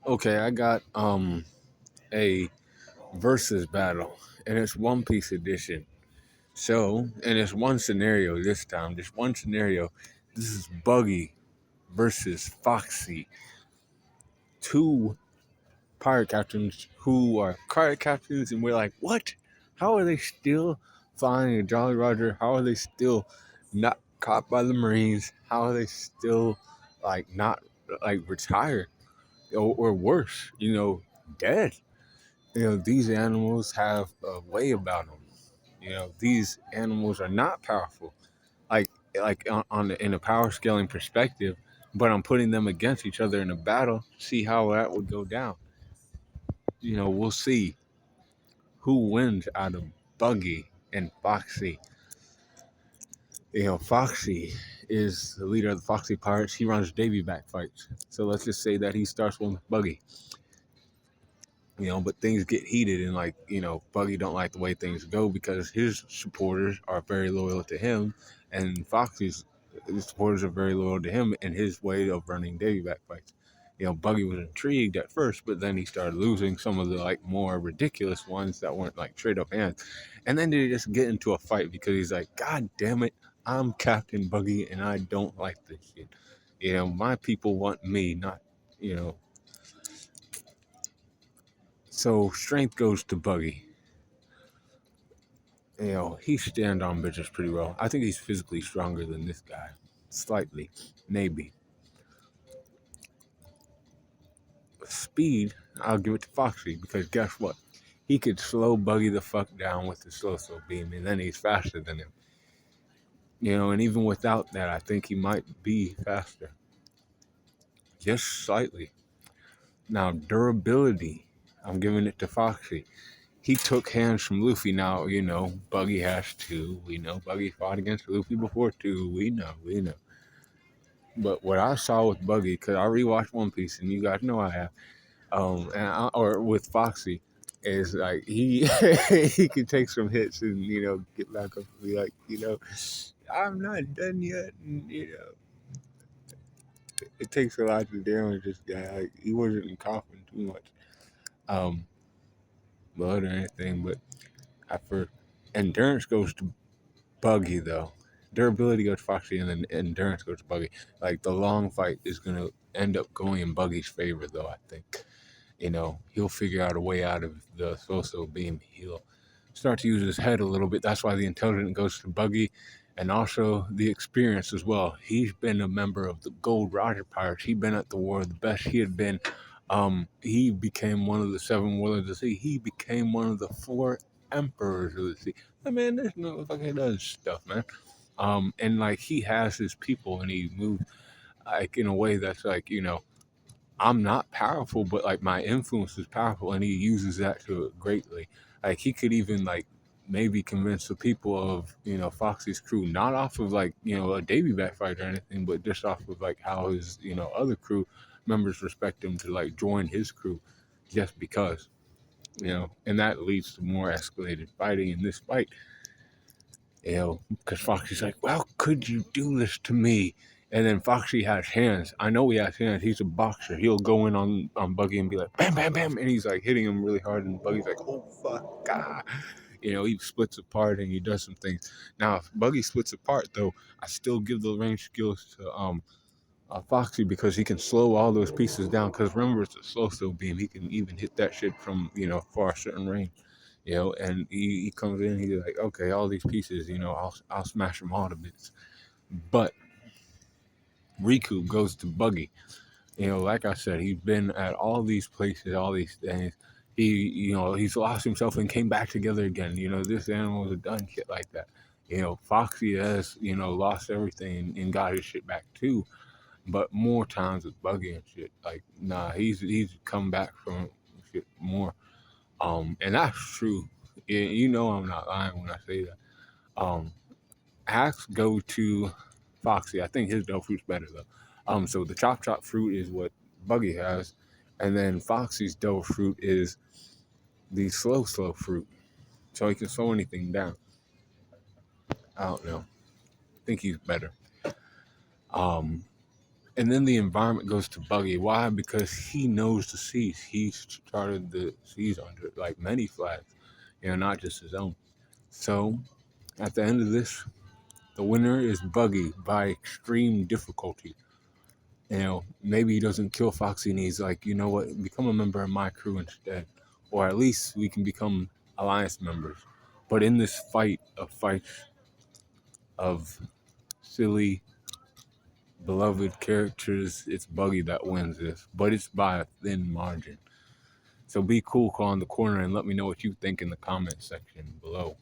Okay, I got a versus battle, and it's One Piece edition. So, and it's one scenario this time. Just one scenario. This is Buggy versus Foxy, two pirate captains who are pirate captains, and we're like, what? How are they still flying a Jolly Roger? How are they still not caught by the Marines? How are they still not retired or worse? Dead. These animals have a way about them. These animals are not powerful, like in a power scaling perspective. But I'm putting them against each other in a battle. See how that would go down. We'll see who wins out of Buggy and Foxy. Foxy is the leader of the Foxy Pirates. He runs Davy back fights. So let's just say that he starts with Buggy. But things get heated, and Buggy don't like the way things go because his supporters are very loyal to him, and Foxy's his supporters are very loyal to him and his way of running Davy back fights. Buggy was intrigued at first, but then he started losing some of the more ridiculous ones that weren't straight up hands, and then they just get into a fight because he's like, God damn it, I'm Captain Buggy and I don't like this shit. My people want me, not you know. So strength goes to Buggy. He stand on business pretty well. I think he's physically stronger than this guy. Slightly. Maybe. Speed, I'll give it to Foxy because guess what? He could slow Buggy the fuck down with the slow beam, and then he's faster than him. And even without that, I think he might be faster. Just slightly. Now, durability, I'm giving it to Foxy. He took hands from Luffy. Now, Buggy has two. We know Buggy fought against Luffy before too. We know. But what I saw with Buggy, because I rewatched One Piece, and you guys know I have, or with Foxy, is like he he can take some hits and get back up and be like, I'm not done yet, and it takes a lot to damage this guy. Like he wasn't coughing too much, um, blood or anything, but for endurance goes to Buggy though. Durability goes to Foxy, and then endurance goes to Buggy. Like the long fight is gonna end up going in Buggy's favor, though. I think he'll figure out a way out of the so beam. He'll start to use his head a little bit. That's why the intelligence goes to Buggy, and also the experience as well. He's been a member of the Gold Roger Pirates. He'd been at the War of the Best. He had been. He became one of the seven Warlords of the Sea. He became one of the four Emperors of the Sea. I mean, this motherfucker does stuff, man. And he has his people, and he moves in a way that's I'm not powerful, but my influence is powerful, and he uses that to greatly. He could even maybe convince the people of Foxy's crew, not off of a Davy back fight or anything, but just off of how his other crew members respect him to join his crew, just because and that leads to more escalated fighting in this fight. Because Foxy's like, well, could you do this to me? And then Foxy has hands. I know he has hands. He's a boxer. He'll go in on Buggy and be like, bam, bam, bam. And he's hitting him really hard. And Buggy's like, oh, fuck, God. He splits apart and he does some things. Now, if Buggy splits apart, though, I still give the range skills to Foxy because he can slow all those pieces down. Because remember, it's a slow beam. He can even hit that shit from, far a certain range. And he comes in, he's like, okay, all these pieces, I'll smash them all to bits. But Riku goes to Buggy. Like I said, he's been at all these places, all these things. He's lost himself and came back together again. This animal has done shit like that. Foxy has, lost everything and got his shit back too. But more times with Buggy and shit. Nah, he's come back from shit more. And that's true. I'm not lying when I say that. Um, Hacks go to Foxy. I think his dough fruit's better though. So the chop fruit is what Buggy has, and then Foxy's dough fruit is the slow fruit, so he can slow anything down. I don't know. I think he's better. Um, And then the environment goes to Buggy. Why? Because he knows the seas. He started the seas under like many flags, not just his own. So at the end of this, the winner is Buggy by extreme difficulty. Maybe he doesn't kill Foxy and he's like, you know what, become a member of my crew instead. Or at least we can become alliance members. But in this fight of silly, beloved characters, it's Buggy that wins this. But it's by a thin margin. So be cool, call in the corner, and let me know what you think in the comment section below.